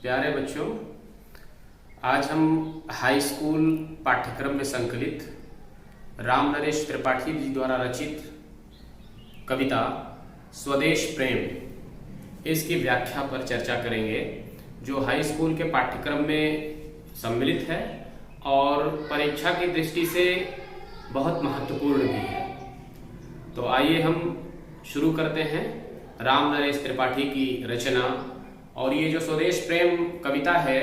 प्यारे बच्चों, आज हम हाई स्कूल पाठ्यक्रम में संकलित राम नरेश त्रिपाठी जी द्वारा रचित कविता स्वदेश प्रेम इसकी व्याख्या पर चर्चा करेंगे, जो हाई स्कूल के पाठ्यक्रम में सम्मिलित है और परीक्षा की दृष्टि से बहुत महत्वपूर्ण भी है। तो आइए हम शुरू करते हैं राम नरेश त्रिपाठी की रचना। और ये जो स्वदेश प्रेम कविता है,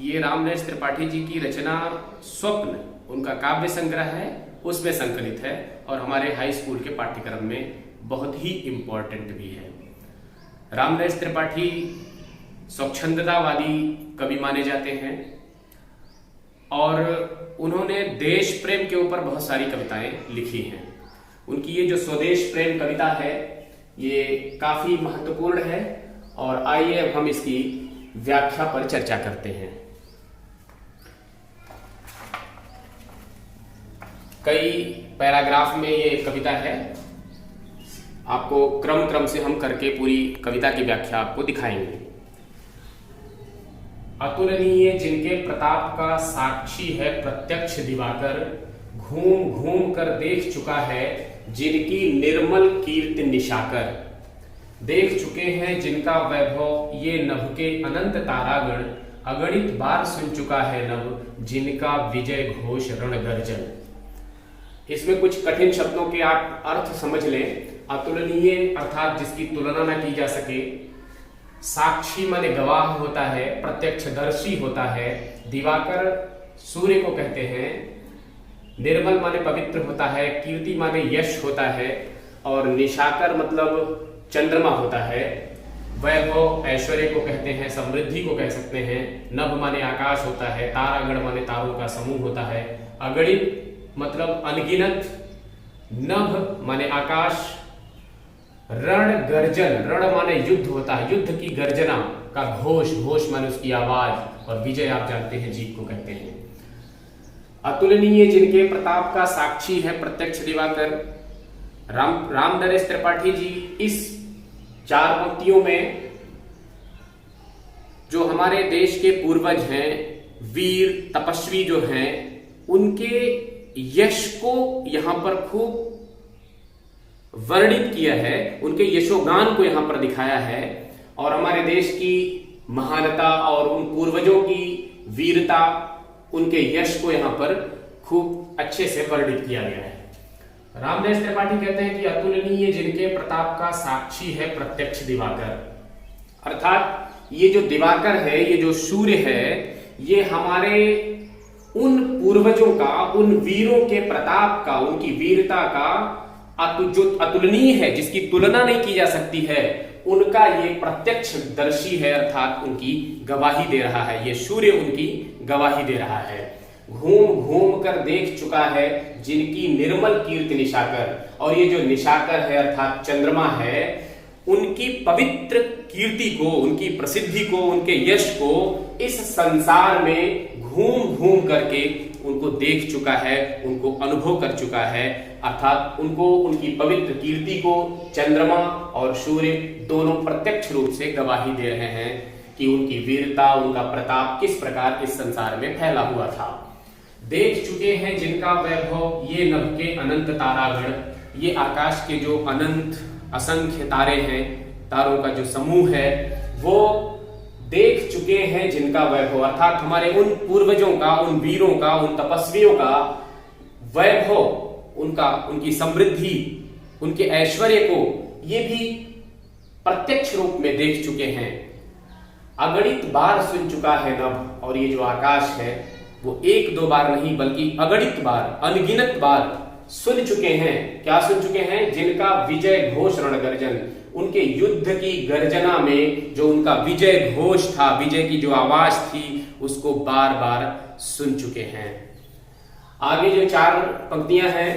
ये राम नरेश त्रिपाठी जी की रचना स्वप्न, उनका काव्य संग्रह है, उसमें संकलित है और हमारे हाई स्कूल के पाठ्यक्रम में बहुत ही इम्पोर्टेंट भी है। राम नरेश त्रिपाठी स्वच्छंदतावादी कवि माने जाते हैं और उन्होंने देश प्रेम के ऊपर बहुत सारी कविताएं लिखी हैं। उनकी ये जो स्वदेश प्रेम कविता है, ये काफी महत्वपूर्ण है और आइए अब हम इसकी व्याख्या पर चर्चा करते हैं। कई पैराग्राफ में ये कविता है, आपको क्रम से हम करके पूरी कविता की व्याख्या आपको दिखाएंगे। अतुलनीय जिनके प्रताप का साक्षी है प्रत्यक्ष दिवाकर, घूम घूम कर देख चुका है जिनकी निर्मल कीर्ति निशाकर। देख चुके हैं जिनका वैभव ये नभ के अनंत तारागण, अगणित बार सुन चुका है नभ जिनका विजय घोष रण गर्जन। इसमें कुछ कठिन शब्दों के आप अर्थ समझ लें। अतुलनीय अर्थात जिसकी तुलना न की जा सके, साक्षी माने गवाह होता है, प्रत्यक्षदर्शी होता है, दिवाकर सूर्य को कहते हैं, निर्मल माने पवित्र होता है, कीर्ति माने यश होता है और निशाकर मतलब चंद्रमा होता है। वैभव ऐश्वर्य को कहते हैं, समृद्धि को कह सकते हैं। नभ माने आकाश होता है, तारागण माने तारों का समूह होता है। अगणित मतलब अनगिनत, नभ माने आकाश, रण गर्जन, रण माने युद्ध होता है, युद्ध की गर्जना का घोष, घोष माने उसकी आवाज, और विजय आप जानते हैं जीत को कहते हैं। अतुलनीय जिनके प्रताप का साक्षी है प्रत्यक्ष दिवाकर। राम नरेश त्रिपाठी जी इस चार पंक्तियों में जो हमारे देश के पूर्वज हैं, वीर तपस्वी जो हैं, उनके यश को यहां पर खूब वर्णित किया है, उनके यशोगान को यहां पर दिखाया है और हमारे देश की महानता और उन पूर्वजों की वीरता, उनके यश को यहां पर खूब अच्छे से वर्णित किया गया है। राम नरेश त्रिपाठी कहते हैं कि अतुलनीय जिनके प्रताप का साक्षी है प्रत्यक्ष दिवाकर, अर्थात ये जो दिवाकर है, ये जो सूर्य है, ये हमारे उन पूर्वजों का, उन वीरों के प्रताप का, उनकी वीरता का जो अतुलनीय है, जिसकी तुलना नहीं की जा सकती है, उनका ये प्रत्यक्ष दर्शी है, अर्थात उनकी गवाही दे रहा है। ये सूर्य उनकी गवाही दे रहा है। घूम घूम कर देख चुका है जिनकी निर्मल कीर्ति निशाकर, और ये जो निशाकर है अर्थात चंद्रमा है, उनकी पवित्र कीर्ति को, उनकी प्रसिद्धि को, उनके यश को इस संसार में घूम घूम करके उनको देख चुका है, उनको अनुभव कर चुका है, अर्थात उनको, उनकी पवित्र कीर्ति को चंद्रमा और सूर्य दोनों प्रत्यक्ष रूप से गवाही दे रहे हैं कि उनकी वीरता, उनका प्रताप किस प्रकार इस संसार में फैला हुआ था। देख चुके हैं जिनका वैभव ये नभ के अनंत तारागण, ये आकाश के जो अनंत असंख्य तारे हैं, तारों का जो समूह है, वो देख चुके हैं जिनका वैभव, अर्थात हमारे उन पूर्वजों का, उन वीरों का, उन तपस्वियों का वैभव, उनका, उनकी समृद्धि, उनके ऐश्वर्य को ये भी प्रत्यक्ष रूप में देख चुके हैं। अगणित बार सुन चुका है नभ, और ये जो आकाश है वो एक दो बार नहीं बल्कि अगणित बार, अनगिनत बार सुन चुके हैं। क्या सुन चुके हैं? जिनका विजय घोष रण गर्जन, उनके युद्ध की गर्जना में जो उनका विजय घोष था, विजय की जो आवाज थी, उसको बार बार सुन चुके हैं। आगे जो चार पंक्तियां हैं,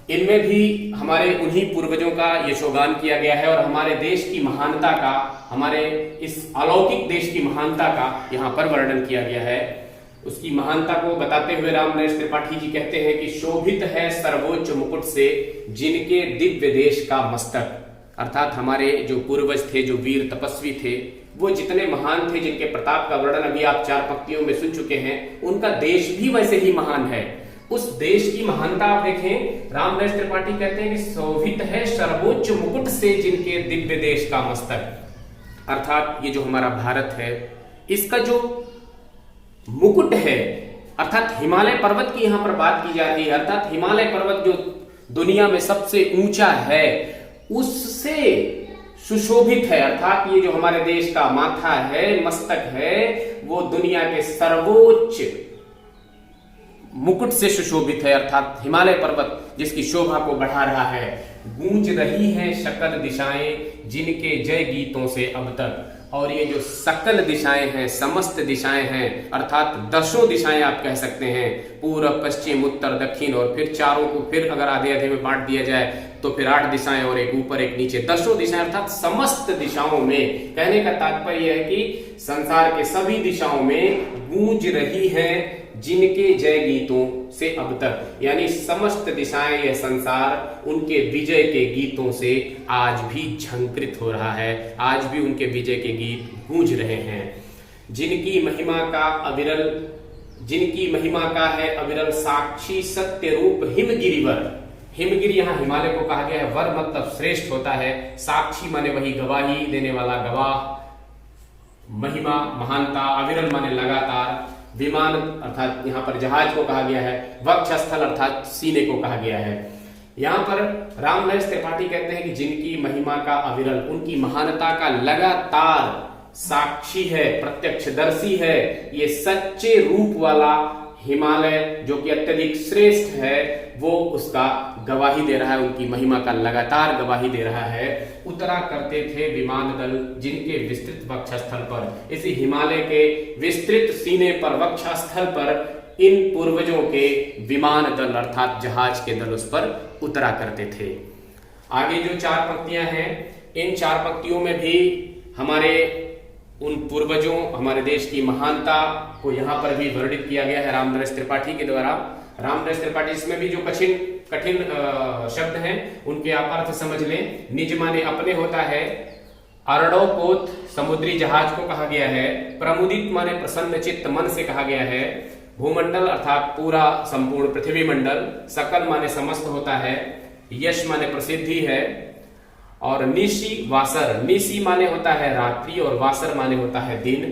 इनमें भी हमारे उन्हीं पूर्वजों का यशोगान किया गया है और हमारे देश की महानता का, हमारे इस अलौकिक देश की महानता का यहां पर वर्णन किया गया है। उसकी महानता को बताते हुए राम नरेश त्रिपाठी जी कहते हैं कि शोभित है सर्वोच्च मुकुट से जिनके दिव्य देश का मस्तक, अर्थात हमारे जो पूर्वज थे, जो वीर तपस्वी थे, वो जितने महान थे, जिनके प्रताप का वर्णन अभी आप 4 पंक्तियों में सुन चुके हैं, उनका देश भी वैसे ही महान है। उस देश की महानता आप देखें, रामनरेश त्रिपाठी कहते हैं कि शोभित है सर्वोच्च मुकुट से जिनके दिव्य देश का मस्तक। अर्थात ये जो हमारा भारत है, इसका जो मुकुट है, अर्थात हिमालय पर्वत की यहां पर बात की जा रही है, अर्थात हिमालय पर्वत जो दुनिया में सबसे ऊंचा है, उससे सुशोभित है। अर्थात ये जो हमारे देश का माथा है, मस्तक है, वो दुनिया के सर्वोच्च मुकुट से सुशोभित है, अर्थात हिमालय पर्वत जिसकी शोभा को बढ़ा रहा है। गूंज रही हैं सकल दिशाएं जिनके जय गीतों से अब तक। और ये जो सकल दिशाएं हैं, समस्त दिशाएं हैं, अर्थात 10 दिशाएं आप कह सकते हैं, पूर्व पश्चिम उत्तर दक्षिण, और फिर चारों को फिर अगर आधे आधे में बांट दिया जाए तो फिर 8 दिशाएं और एक ऊपर एक नीचे, 10 दिशाएं, अर्थात समस्त दिशाओं में। कहने का तात्पर्य है कि संसार के सभी दिशाओं में गूंज रही है जिनके जय गीतों से अब तक, यानी समस्त दिशाएं, यह संसार उनके विजय के गीतों से आज भी झंकृत हो रहा है, आज भी उनके विजय के गीत गूंज रहे हैं। जिनकी महिमा का है अविरल साक्षी सत्य रूप हिमगिरिवर। हिमगिरी यहाँ हिमालय को कहा गया है, वर मतलब श्रेष्ठ होता है, साक्षी माने वही गवाही देने वाला गवाह, महिमा महानता, अविरल माने लगातार, विमान अर्थात यहाँ पर जहाज को कहा गया है, वक्षस्थल अर्थात सीने को कहा गया है। यहाँ पर रामनरेश त्रिपाठी कहते हैं कि जिनकी महिमा का अविरल, उनकी महानता का लगातार साक्षी है, प्रत्यक्षदर्शी है, ये सच्चे रूप वाला हिमालय जो कि अत्यधिक श्रेष्ठ है, वो उसका गवाही दे रहा है, उनकी महिमा का लगातार गवाही दे रहा है। उतरा करते थे विमान दल जिनके विस्तृत वक्षस्थल पर। इसी हिमालय के विस्तृत सीने पर, वक्षस्थल पर इन पूर्वजों के विमान दल अर्थात जहाज के दल उस पर उतरा करते थे। आगे जो 4 पंक्तियां हैं, इन 4 पंक्तियों में भी हमारे उन पूर्वजों, हमारे देश की महानता को यहाँ पर भी वर्णित किया गया है रामनरेश त्रिपाठी के द्वारा। रामनरेश त्रिपाठी, इसमें भी जो कठिन शब्द हैं उनके आप अर्थ समझ लें। निज माने अपने होता है, अरडोपोत समुद्री जहाज को कहा गया है, प्रमुदित माने प्रसन्न चित्त मन से कहा गया है, भूमंडल अर्थात पूरा संपूर्ण पृथ्वी मंडल, सकल माने समस्त होता है, यश माने प्रसिद्धि है, और निशी वासर, निशी माने होता है रात्रि और वासर माने होता है दिन,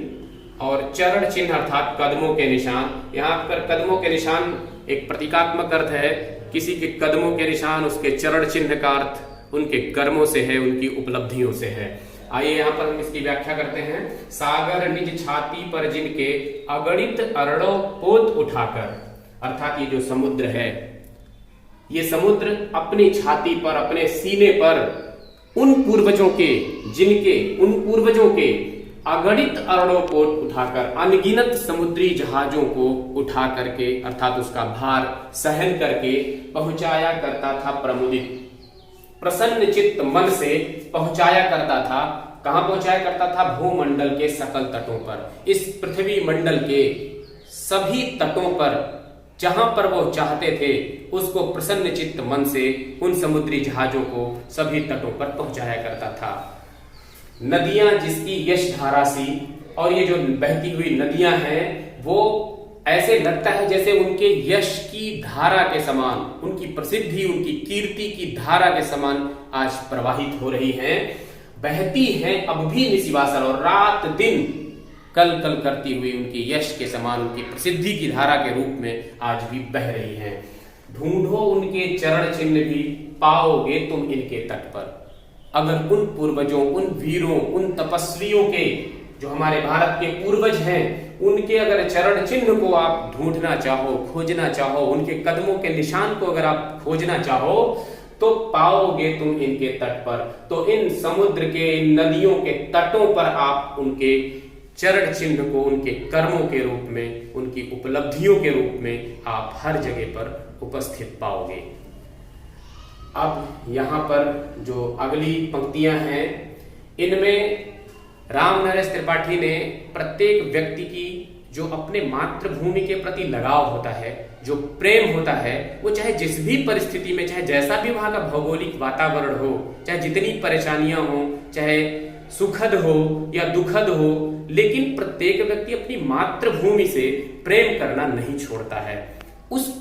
और चरण चिन्ह अर्थात कदमों के निशान। यहाँ पर कदमों के निशान एक प्रतीकात्मक अर्थ है, किसी के कदमों के निशान, उसके चरण चिन्ह का अर्थ उनके कर्मों से है, उनकी उपलब्धियों से है। आइए यहाँ पर हम इसकी व्याख्या करते हैं। सागर निज छाती पर जिनके अगणित अरड़ों पोत उठाकर, अर्थात ये जो समुद्र है, ये समुद्र अपनी छाती पर, अपने सीने पर उन पूर्वजों के अगणित अरड़ों को उठाकर, अनगिनत समुद्री जहाजों को उठा करके, अर्थात उसका भार सहन करके पहुंचाया करता था प्रमुदित, प्रसन्न चित्त मन से पहुंचाया करता था। कहां पहुंचाया करता था? भूमंडल के सकल तटों पर, इस पृथ्वी मंडल के सभी तटों पर, जहां पर वो चाहते थे उसको प्रसन्न चित्त मन से उन समुद्री जहाजों को सभी तटों पर पहुंचाया करता था। नदियां जिसकी यश धारा सी, और ये जो बहती हुई नदियां हैं वो ऐसे लगता है जैसे उनके यश की धारा के समान, उनकी प्रसिद्धि, उनकी कीर्ति की धारा के समान आज प्रवाहित हो रही हैं, बहती हैं अब भी निशिवासर, और रात दिन कल कल करती हुई उनकी यश के समान, उनकी प्रसिद्धि की धारा के रूप में आज भी बह रही हैं। ढूंढो उनके चरण चिन्ह भी पाओगे तुम इनके तट पर। अगर उन पूर्वजों, उन वीरों, उन तपस्वियों के, जो हमारे भारत के पूर्वज हैं, उनके अगर चरण चिन्ह को आप ढूंढना चाहो, खोजना चाहो, उनके कदमों के निशान को अगर आप खोजना चाहो, तो पाओगे तुम इनके तट पर। तो इन समुद्र के, इन नदियों के तटों पर आप उनके चरण चिन्ह को उनके कर्मों के रूप में, उनकी उपलब्धियों के रूप में आप हर जगह पर उपस्थित पाओगे। अब यहाँ पर जो अगली पंक्तियां हैं, इनमें रामनरेश त्रिपाठी ने प्रत्येक व्यक्ति की जो अपने मातृभूमि के प्रति लगाव होता है, जो प्रेम होता है, वो चाहे जिस भी परिस्थिति में, चाहे जैसा भी वहां का भौगोलिक वातावरण हो, चाहे जितनी परेशानियां हो, चाहे सुखद हो या दुखद हो, लेकिन प्रत्येक व्यक्ति अपनी मातृभूमि से प्रेम करना नहीं छोड़ता है। उस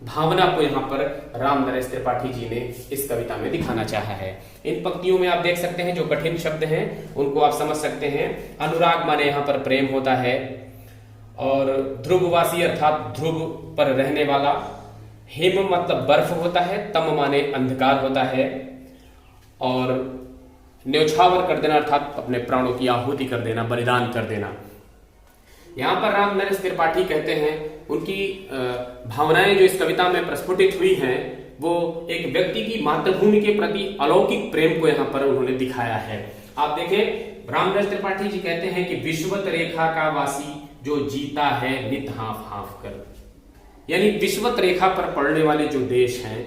भावना को यहाँ पर राम नरेश त्रिपाठी जी ने इस कविता में दिखाना चाहा है। इन पंक्तियों में आप देख सकते हैं जो कठिन शब्द हैं उनको आप समझ सकते हैं। अनुराग माने यहाँ पर प्रेम होता है, और ध्रुववासी अर्थात ध्रुव पर रहने वाला, हिम मतलब बर्फ होता है, तम माने अंधकार होता है, और न्यौछावर कर देना अर्थात अपने प्राणों की आहुति कर देना, बलिदान कर देना। यहां पर राम नरेश त्रिपाठी कहते हैं उनकी भावनाएं जो इस कविता में प्रस्फुटित हुई हैं वो एक व्यक्ति की मातृभूमि के प्रति अलौकिक प्रेम को यहाँ पर उन्होंने दिखाया है। आप देखें राम नरेश त्रिपाठी जी कहते हैं कि विश्वत रेखा का वासी जो जीता है नित हाफ हाफ कर, यानी विश्वत रेखा पर पड़ने वाले जो देश हैं,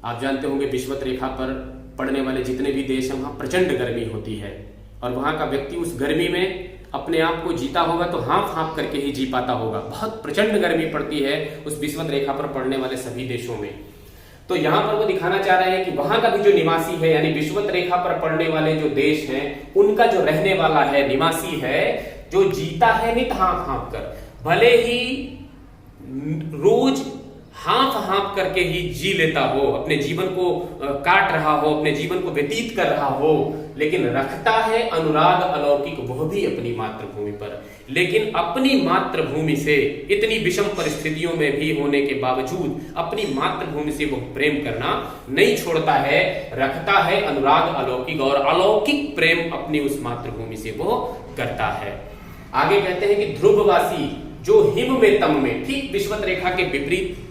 आप जानते होंगे विश्वत रेखा पर पड़ने वाले जितने भी देश हैं वहां प्रचंड गर्मी होती है, और वहां का व्यक्ति उस गर्मी में अपने आप को जीता होगा तो हाँफ हाँफ करके ही जी पाता होगा। बहुत प्रचंड गर्मी पड़ती है उस विश्वत रेखा पर पड़ने वाले सभी देशों में। तो यहाँ पर वो दिखाना चाह रहे हैं कि वहां का भी जो निवासी है, यानी विश्वत रेखा पर पड़ने वाले जो देश हैं, उनका जो रहने वाला है, निवासी है, जो जीता है नित हाँफ हाँफ कर, भले ही रोज हाँफ हाँफ करके ही जी लेता हो, अपने जीवन को काट रहा हो, अपने जीवन को व्यतीत कर रहा हो, लेकिन रखता है अनुराग अलौकिक वह भी अपनी मातृभूमि पर। लेकिन अपनी मातृभूमि से इतनी विषम परिस्थितियों में भी होने के बावजूद अपनी मातृभूमि से वो प्रेम करना नहीं छोड़ता है, रखता है अनुराग अलौकिक, और अलौकिक प्रेम अपनी उस मातृभूमि से वो करता है। आगे कहते हैं कि ध्रुववासी जो हिम में तम में, ठीक विश्वत रेखा के विपरीत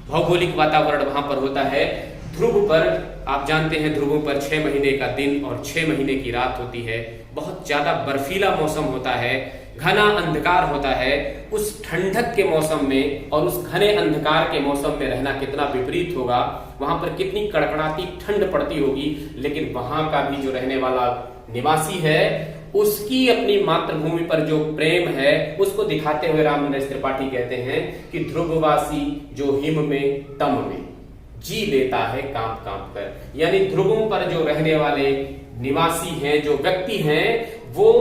भौगोलिक वातावरण वहां पर होता है। ध्रुव पर आप जानते हैं ध्रुवों पर 6 महीने का दिन और 6 महीने की रात होती है, बहुत ज्यादा बर्फीला मौसम होता है, घना अंधकार होता है। उस ठंडक के मौसम में और उस घने अंधकार के मौसम में रहना कितना विपरीत होगा, वहां पर कितनी कड़कड़ाती ठंड पड़ती होगी, लेकिन वहां का भी जो रहने वाला निवासी है उसकी अपनी मातृभूमि पर जो प्रेम है उसको दिखाते हुए राम नरेश त्रिपाठी कहते हैं कि ध्रुववासी जो हिम में तम में जी लेता है कांप कांप कर, यानी ध्रुवों पर जो रहने वाले निवासी हैं, जो व्यक्ति हैं, वो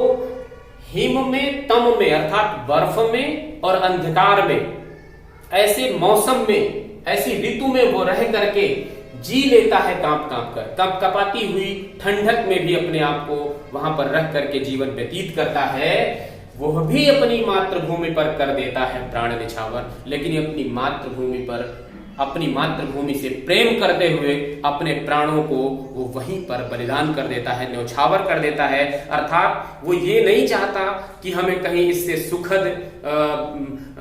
हिम में तम में अर्थात बर्फ में और अंधकार में, ऐसे मौसम में, ऐसी ऋतु में वो रह करके जी लेता है कांप कांप कर, कपकपाती हुई ठंडक में भी अपने आप को वहां पर रख करके जीवन व्यतीत करता है। वह भी अपनी मातृभूमि पर कर देता है प्राण निछावर, लेकिन अपनी मातृभूमि पर, अपनी मातृभूमि से प्रेम करते हुए अपने प्राणों को वो वहीं पर बलिदान कर देता है, न्यौछावर कर देता है। अर्थात वो ये नहीं चाहता कि हमें कहीं इससे सुखद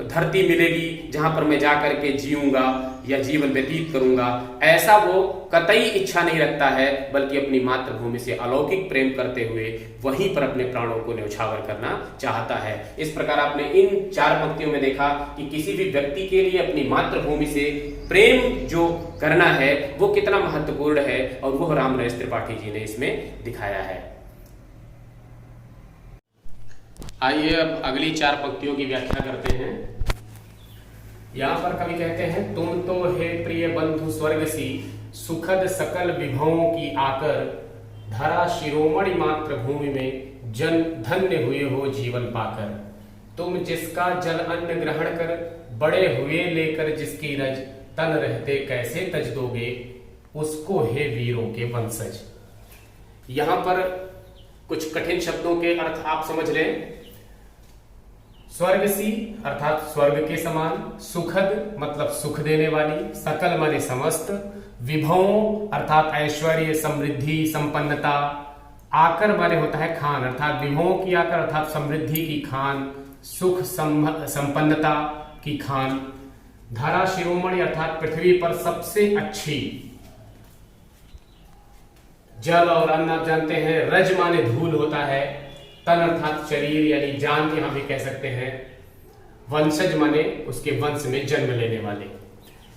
धरती मिलेगी जहां पर मैं जाकर के जीऊंगा या जीवन व्यतीत करूंगा, ऐसा वो कतई इच्छा नहीं रखता है, बल्कि अपनी मातृभूमि से अलौकिक प्रेम करते हुए वहीं पर अपने प्राणों को न्यौछावर करना चाहता है। इस प्रकार आपने इन 4 पंक्तियों में देखा कि किसी भी व्यक्ति के लिए अपनी मातृभूमि से प्रेम जो करना है वो कितना महत्वपूर्ण है, और वो राम नरेश त्रिपाठी जी ने इसमें दिखाया है। आइए अब अगली 4 पंक्तियों की व्याख्या करते हैं। यहां पर कवि कहते हैं, तुम तो हे प्रिय बंधु स्वर्ग सी, सुखद सकल विभवों की आकर, धरा शिरोमणि मातृभूमि में जन धन्य हुए हो जीवन पाकर। तुम जिसका जल अन्न ग्रहण कर, बड़े हुए लेकर जिसकी रज, तन रहते कैसे तज दोगे, उसको हे वीरों के वंशज। यहां पर कुछ कठिन शब्दों के अर्थ आप समझ लें। स्वर्ग सी अर्थात स्वर्ग के समान, सुखद मतलब सुख देने वाली, सकल माने समस्त, विभवों अर्थात ऐश्वर्य, समृद्धि, संपन्नता, आकर माने होता है खान अर्थात विभवों की आकर अर्थात समृद्धि की खान, सुख संपन्नता की खान, धरा शिरोमणि अर्थात पृथ्वी पर सबसे अच्छी, जल और अन्न आप जानते हैं, रज माने धूल होता है, तन अर्थात शरीर यानी जान यहां भी कह सकते हैं, वंशज माने उसके वंश में जन्म लेने वाले।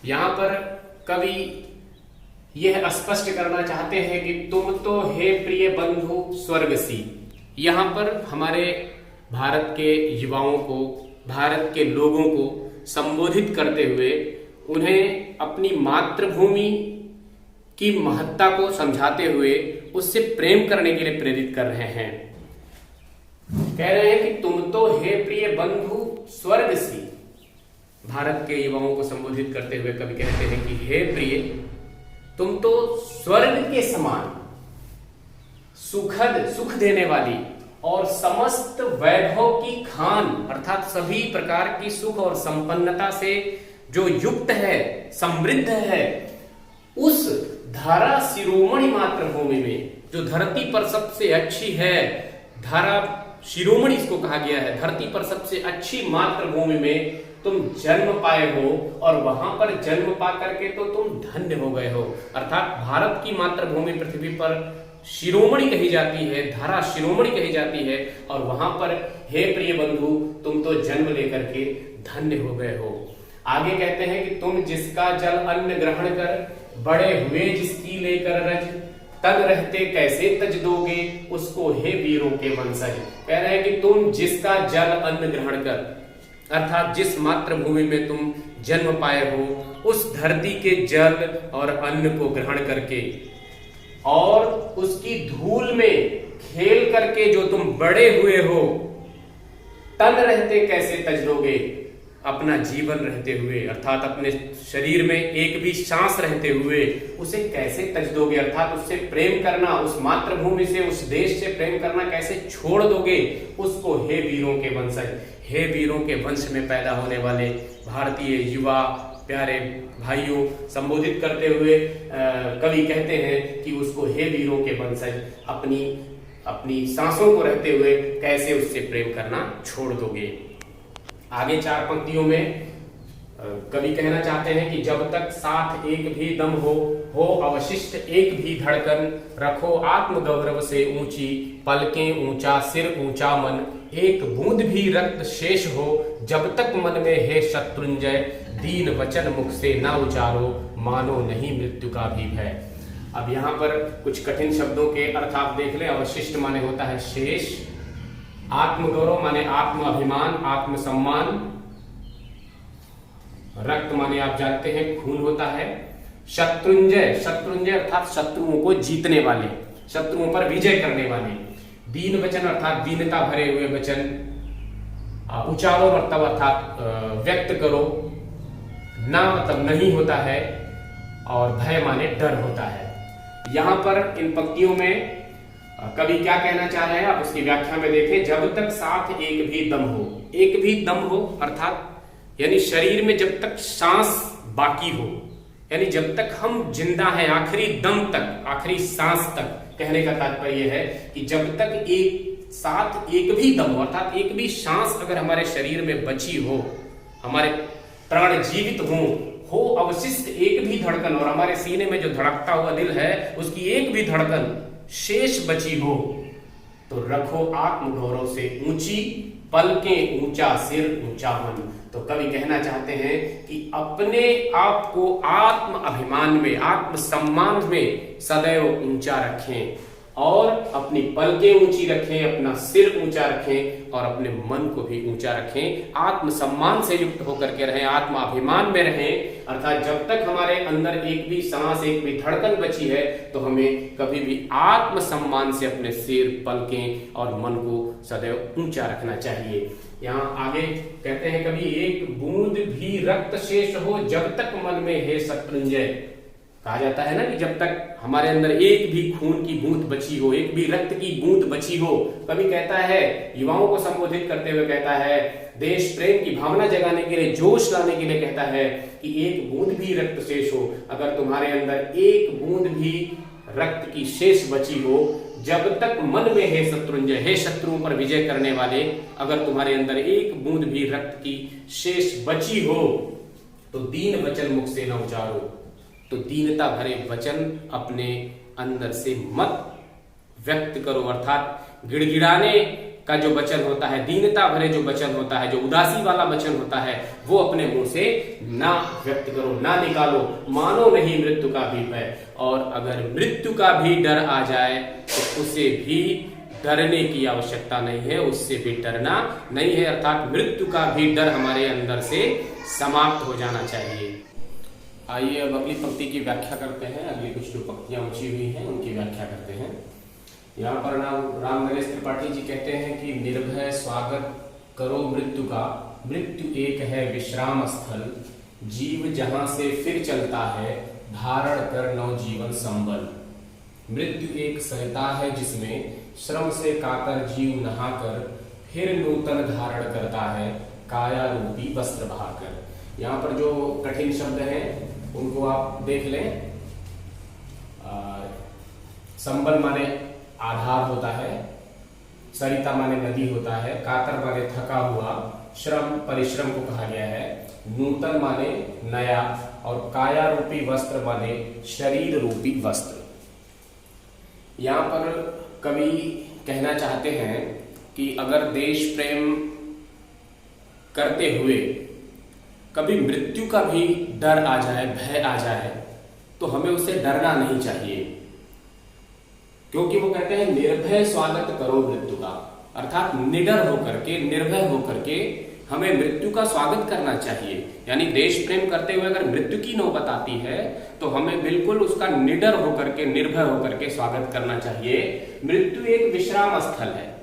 यहां पर कवि यह स्पष्ट करना चाहते हैं कि तुम तो हे प्रिय बंधु स्वर्गसी। यहां पर हमारे भारत के युवाओं को, भारत के लोगों को संबोधित करते हुए उन्हें अपनी मातृभूमि की महत्ता को समझाते हुए उससे प्रेम करने के लिए प्रेरित कर रहे हैं। कह रहे हैं कि तुम तो हे प्रिय बंधु स्वर्ग सी। भारत के युवाओं को संबोधित करते हुए कवि कहते हैं कि हे प्रिय, तुम तो स्वर्ग के समान सुखद, सुख देने वाली और समस्त वैभव की खान, अर्थात सभी प्रकार की सुख और संपन्नता से जो युक्त है, समृद्ध है, उस धारा शिरोमणि मातृभूमि में, जो धरती पर सबसे अच्छी है, धारा शिरोमणि इसको कहा गया है, धरती पर सबसे अच्छी मातृभूमि में तुम जन्म पाए हो और वहां पर जन्म पा करके तो तुम धन्य हो गए हो। अर्थात भारत की मातृभूमि पृथ्वी पर शिरोमणि कही जाती है, धारा शिरोमणि कही जाती है, और वहां पर हे प्रिय बंधु, तुम तो जन्म लेकर के धन्य हो गए हो। आगे कहते हैं कि तुम जिसका जल अन्न ग्रहण कर बड़े हुए, जिसकी लेकर रज तन रहते कैसे तज दोगे उसको हे वीरों के वंशज। कह रहे हैं कि तुम जिसका जल अन्न ग्रहण कर, अर्थात जिस मातृभूमि में तुम जन्म पाए हो, उस धरती के जल और अन्न को ग्रहण करके और उसकी धूल में खेल करके जो तुम बड़े हुए हो, तन रहते कैसे तज दोगे, अपना जीवन रहते हुए, अर्थात अपने शरीर में एक भी सांस रहते हुए उसे कैसे तज दोगे, अर्थात उससे प्रेम करना, उस मातृभूमि से, उस देश से प्रेम करना कैसे छोड़ दोगे, उसको हे वीरों के वंशज, हे वीरों के वंश में पैदा होने वाले भारतीय युवा प्यारे भाइयों, संबोधित करते हुए कवि कहते हैं कि उसको हे वीरों के वंशज, अपनी सांसों को रहते हुए कैसे उससे प्रेम करना छोड़ दोगे। आगे 4 पंक्तियों में कवि कहना चाहते हैं कि जब तक साथ एक भी दम हो अवशिष्ट एक भी धड़कन, रखो आत्म गौरव से ऊंची पलकें, ऊंचा सिर ऊंचा मन, एक बूंद भी रक्त शेष हो जब तक मन में हे शत्रुंजय, दीन वचन मुख से ना उचारो, मानो नहीं मृत्यु का भी भय। अब यहाँ पर कुछ कठिन शब्दों के अर्थ आप देख लें। अवशिष्ट माने होता है शेष, आत्म गौरव माने आत्म अभिमान, आत्म सम्मान, रक्त माने आप जानते हैं खून होता है, शत्रुंजय, शत्रुंजय अर्थात शत्रुओं को जीतने वाले, शत्रुओं पर विजय करने वाले, दीन वचन अर्थात दीनता भरे हुए वचन, उचारो मतलब अर्थात व्यक्त करो, ना मतलब नहीं होता है, और भय माने डर होता है। यहां पर इन पंक्तियों में कवि क्या कहना चाह रहे हैं आप उसकी व्याख्या में देखें। जब तक साथ एक भी दम हो, एक भी दम हो अर्थात यानी शरीर में जब तक सांस बाकी हो, यानी जब तक हम जिंदा हैं, आखिरी दम तक, आखिरी सांस तक, कहने का तात्पर्य है कि जब तक एक साथ एक भी दम हो, अर्थात एक भी सांस अगर हमारे शरीर में बची हो, हमारे प्राण जीवित हो अवशिष्ट एक भी धड़कन, और हमारे सीने में जो धड़कता हुआ दिल है उसकी एक भी धड़कन शेष बची हो, तो रखो आत्म गौरव से ऊंची पलकें, ऊंचा सिर ऊंचा मन। तो कवि कहना चाहते हैं कि अपने आप को आत्म अभिमान में, आत्म सम्मान में सदैव ऊंचा रखें और अपनी पलकें ऊंची रखें, अपना सिर ऊंचा रखें और अपने मन को भी ऊंचा रखें। आत्म सम्मान से युक्त होकर के रहें, आत्म अभिमान में रहें, अर्थात जब तक हमारे अंदर एक भी सांस, एक भी धड़कन बची है तो हमें कभी भी आत्म सम्मान से अपने सिर, पलकें और मन को सदैव ऊंचा रखना चाहिए। यहाँ आगे कहते हैं कभी एक बूंद भी रक्त शेष हो जब तक मन में हे शत्रुंजय। कहा जाता है ना कि जब तक हमारे अंदर एक भी खून की बूंद बची हो, एक भी रक्त की बूंद बची हो, कभी कहता है, युवाओं को संबोधित करते हुए कहता है, देश प्रेम की भावना जगाने के लिए, जोश लाने के लिए कहता है कि एक बूंद भी रक्त शेष हो, अगर तुम्हारे अंदर एक बूंद भी रक्त की शेष बची हो, जब तक मन में हे शत्रुंजय, हे शत्रुओं पर विजय करने वाले, अगर तुम्हारे अंदर एक बूंद भी रक्त की शेष बची हो तो दीन वचन मुख से न उचारो, तो दीनता भरे वचन अपने अंदर से मत व्यक्त करो, अर्थात गिड़गिड़ाने का जो वचन होता है, दीनता भरे जो वचन होता है, जो उदासी वाला वचन होता है, वो अपने मुंह से ना व्यक्त करो, ना निकालो, मानो नहीं मृत्यु का भी भय। और अगर मृत्यु का भी डर आ जाए तो उसे भी डरने की आवश्यकता नहीं है, उससे भी डरना नहीं है, अर्थात मृत्यु का भी डर हमारे अंदर से समाप्त हो जाना चाहिए। आइए अब अगली पंक्ति की व्याख्या करते हैं। अगली कुछ जो पंक्तियां ऊंची हुई हैं उनकी व्याख्या करते हैं। यहाँ पर राम नरेश त्रिपाठी जी कहते हैं कि निर्भय स्वागत करो मृत्यु का, मृत्यु एक है विश्राम स्थल, जीव जहां से फिर चलता है, धारण कर नव जीवन संबल। मृत्यु एक सरिता है जिसमें श्रम से कातर जीव नहाकर फिर नूतन धारण करता है, काया रूपी वस्त्र बहाकर। यहाँ पर जो कठिन शब्द हैं उनको आप देख लें। संबल माने आधार होता है, सरिता माने नदी होता है, कातर माने थका हुआ, श्रम परिश्रम को कहा गया है, नूतन माने नया, और काया रूपी वस्त्र माने शरीर रूपी वस्त्र। यहाँ पर कवि कहना चाहते हैं कि अगर देश प्रेम करते हुए कभी मृत्यु का भी डर आ जाए, भय आ जाए, तो हमें उसे डरना नहीं चाहिए, क्योंकि वो कहते हैं निर्भय स्वागत करो मृत्यु का, अर्थात निडर होकर के, निर्भय होकर के हमें मृत्यु का स्वागत करना चाहिए। यानी देश प्रेम करते हुए अगर मृत्यु की नौबत आती है तो हमें बिल्कुल उसका निडर होकर के, निर्भय होकर के स्वागत करना चाहिए। मृत्यु एक विश्राम स्थल है।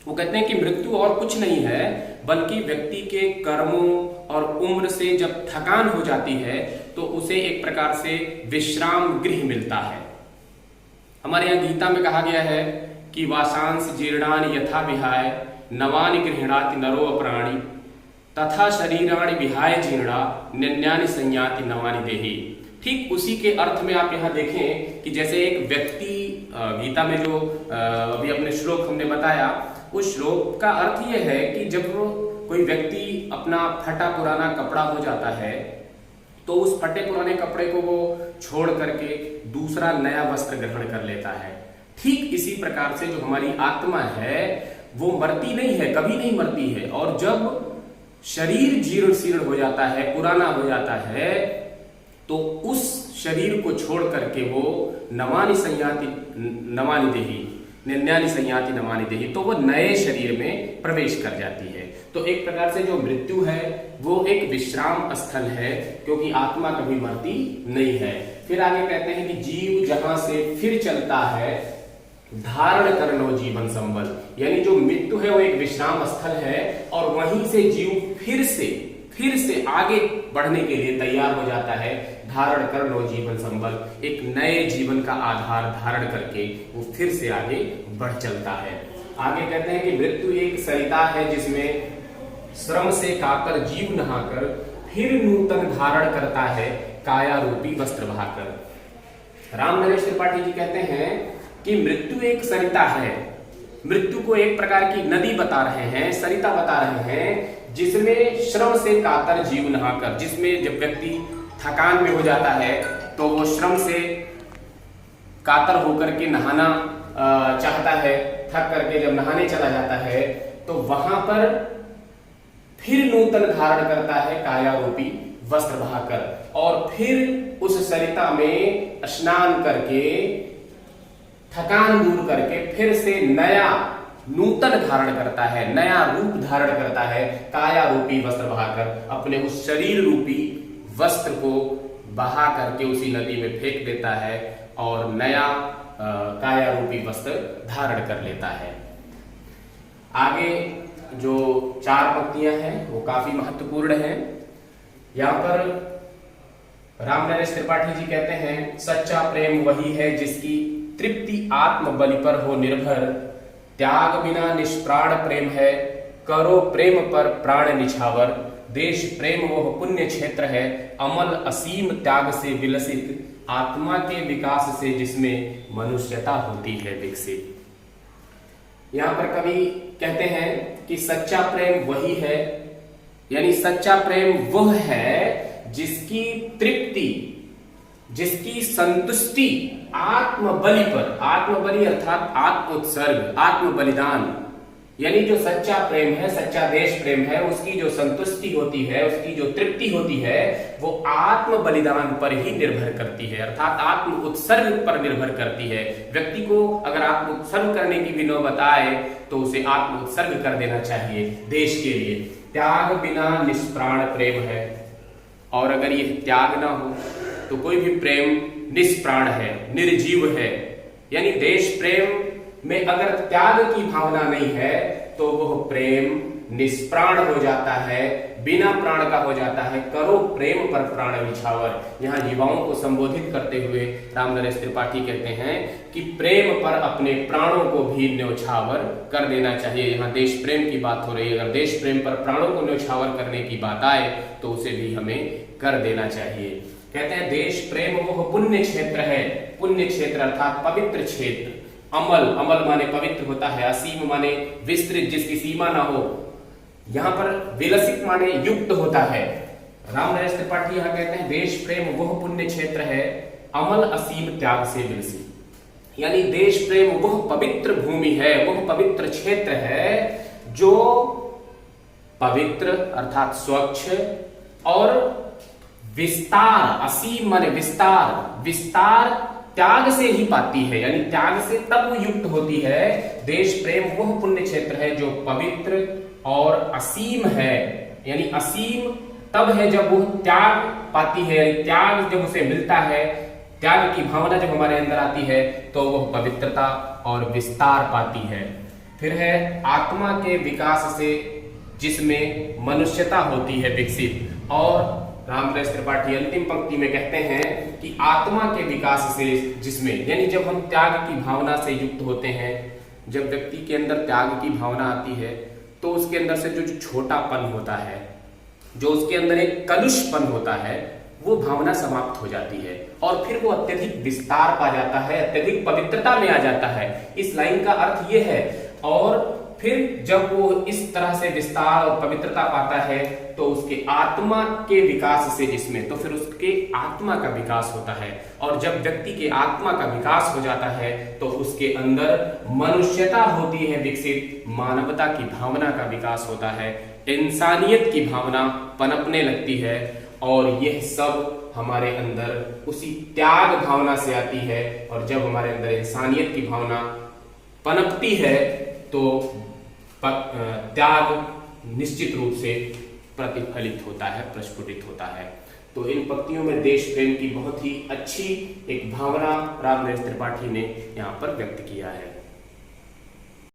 वो कहते हैं कि मृत्यु और कुछ नहीं है बल्कि व्यक्ति के कर्मों और उम्र से जब थकान हो जाती है तो उसे एक प्रकार से विश्राम गृह मिलता है। हमारे यहाँ गीता में कहा गया है कि वासांस जीर्णानि यथा विहाय नवानि गृह्णाति नरो अप्राणि तथा शरीराणि विहाय जीर्णा निन्यानि संयाति नवानि देहि। ठीक उसी के अर्थ में आप यहाँ देखें कि जैसे एक व्यक्ति, गीता में जो अभी अपने श्लोक हमने बताया, उस श्लोक का अर्थ यह है कि जब कोई व्यक्ति अपना फटा पुराना कपड़ा हो जाता है तो उस फटे पुराने कपड़े को वो छोड़ करके दूसरा नया वस्त्र ग्रहण कर लेता है। ठीक इसी प्रकार से जो हमारी आत्मा है वो मरती नहीं है, कभी नहीं मरती है, और जब शरीर जीर्ण शीर्ण हो जाता है, पुराना हो जाता है, तो उस शरीर को छोड़ करके वो नवानि संयाति नवानि देहि, निन्यानि संयाति नवानि देहि, तो वो नए शरीर में प्रवेश कर जाती है। तो एक प्रकार से जो मृत्यु है वो एक विश्राम स्थल है, क्योंकि आत्मा कभी मरती नहीं है। फिर आगे कहते हैं कि जीव जहां से फिर चलता है, धारण कर लो जीवन संबल। यानी जो मृत्यु है वो एक विश्राम स्थल है और वहीं से जीव फिर से आगे बढ़ने के लिए तैयार हो जाता है। धारण कर लो जीवन संबल, एक नए जीवन का आधार धारण करके वो फिर से आगे बढ़ चलता है। आगे कहते हैं कि मृत्यु एक सरिता है जिसमें श्रम से कातर जीव नहाकर फिर नूतन धारण करता है, काया रूपी वस्त्र बहाकर। राम नरेश त्रिपाठी जी कहते हैं कि मृत्यु एक सरिता है। मृत्यु को एक प्रकार की नदी बता रहे हैं, सरिता बता रहे हैं, जिसमें श्रम से कातर जीव नहाकर, जिसमें जब व्यक्ति थकान में हो जाता है तो वो श्रम से कातर होकर के नहाना चाहता है, थक करके जब नहाने चला जाता है तो वहां पर फिर नूतन धारण करता है, काया रूपी वस्त्र बहाकर, और फिर उस सरिता में स्नान करके थकान दूर करके फिर से नया नूतन धारण करता है, नया रूप धारण करता है, काया रूपी वस्त्र बहाकर। अपने उस शरीर रूपी वस्त्र को बहा करके उसी नदी में फेंक देता है और नया काया रूपी वस्त्र धारण कर लेता है। आगे जो 4 पंक्तियां हैं वो काफी महत्वपूर्ण हैं। यहाँ पर राम नरेश त्रिपाठी जी कहते हैं, सच्चा प्रेम वही है जिसकी तृप्ति आत्म बलि पर हो निर्भर, त्याग बिना निष्प्राण प्रेम है, करो प्रेम पर प्राण निछावर, देश प्रेम वह पुण्य क्षेत्र है, अमल असीम त्याग से विलसित, आत्मा के विकास से जिसमें मनुष्यता होती है विकसित। यहाँ पर कवि कहते हैं कि सच्चा प्रेम वही है, यानी सच्चा प्रेम वह है जिसकी तृप्ति, जिसकी संतुष्टि आत्म बलि पर, आत्म बलि अर्थात आत्म उत्सर्ग, आत्म बलिदान, यानी जो सच्चा प्रेम है, सच्चा देश प्रेम है, उसकी जो संतुष्टि होती है, उसकी जो तृप्ति होती है वो आत्म बलिदान पर ही निर्भर करती है, अर्थात आत्म उत्सर्ग पर निर्भर करती है। व्यक्ति को अगर आत्म उत्सर्ग करने की भी नौबत आए तो उसे आत्म उत्सर्ग कर देना चाहिए देश के लिए। त्याग बिना निष्प्राण प्रेम है, और अगर यह त्याग ना हो तो कोई भी प्रेम निष्प्राण है, निर्जीव है। यानी देश प्रेम में अगर त्याग की भावना नहीं है तो वह प्रेम निष्प्राण हो जाता है, बिना प्राण का हो जाता है। करो प्रेम पर प्राण निछावर। यहाँ युवाओं को संबोधित करते हुए रामनरेश त्रिपाठी कहते हैं कि प्रेम पर अपने प्राणों को भी न्यौछावर कर देना चाहिए। यहाँ देश प्रेम की बात हो रही है, अगर देश प्रेम पर प्राणों को न्यौछावर करने की बात आए तो उसे भी हमें कर देना चाहिए। कहते हैं देश प्रेम वह पुण्य क्षेत्र है, पुण्य क्षेत्र अर्थात पवित्र क्षेत्र। अमल, अमल माने पवित्र होता है, असीम माने विस्तृत जिसकी सीमा ना हो, यहाँ पर विलसित माने युक्त होता है। रामनरेश त्रिपाठी यहाँ कहते हैं देश प्रेम वह पुण्य क्षेत्र है, अमल असीम त्याग से विलसित। यानी देश प्रेम वह पवित्र भूमि है, वह पवित्र क्षेत्र है जो पवित्र अर्थात स्वच्छ और विस्तार, असीम माने विस्तार, विस्तार त्याग से ही पाती है, यानी त्याग से तब युक्त होती है। देश प्रेम वह पुण्य क्षेत्र है जो पवित्र और असीम है, यानी असीम तब है जब वो त्याग पाती है, त्याग जब उसे मिलता है, त्याग की भावना जब हमारे अंदर आती है तो वह पवित्रता और विस्तार पाती है। फिर है आत्मा के विकास से जिसमें मनुष्यता होती है विकसित। और रामनरेश त्रिपाठी अंतिम पंक्ति में कहते हैं कि आत्मा के विकास से जिसमें, यानी जब हम त्याग की भावना से युक्त होते हैं, जब व्यक्ति के अंदर त्याग की भावना आती है तो उसके अंदर से जो छोटापन होता है, जो उसके अंदर एक कलुषपन होता है, वो भावना समाप्त हो जाती है और फिर वो अत्यधिक विस्तार पा जाता है, अत्यधिक पवित्रता में आ जाता है। इस लाइन का अर्थ ये है। और फिर जब वो इस तरह से विस्तार और पवित्रता पाता है तो उसके आत्मा के विकास से जिसमें, तो फिर उसके आत्मा का विकास होता है। और जब व्यक्ति के आत्मा का विकास हो जाता है तो उसके अंदर मनुष्यता होती है विकसित, मानवता की भावना का विकास होता है, इंसानियत की भावना पनपने लगती है। और यह सब हमारे अंदर उसी त्याग भावना से आती है। और जब हमारे अंदर इंसानियत की भावना पनपती है तो त्याग निश्चित रूप से प्रतिफलित होता है, प्रस्फुटित होता है। तो इन पंक्तियों में देश प्रेम की बहुत ही अच्छी एक भावना रामनरेश त्रिपाठी ने यहाँ पर व्यक्त किया है।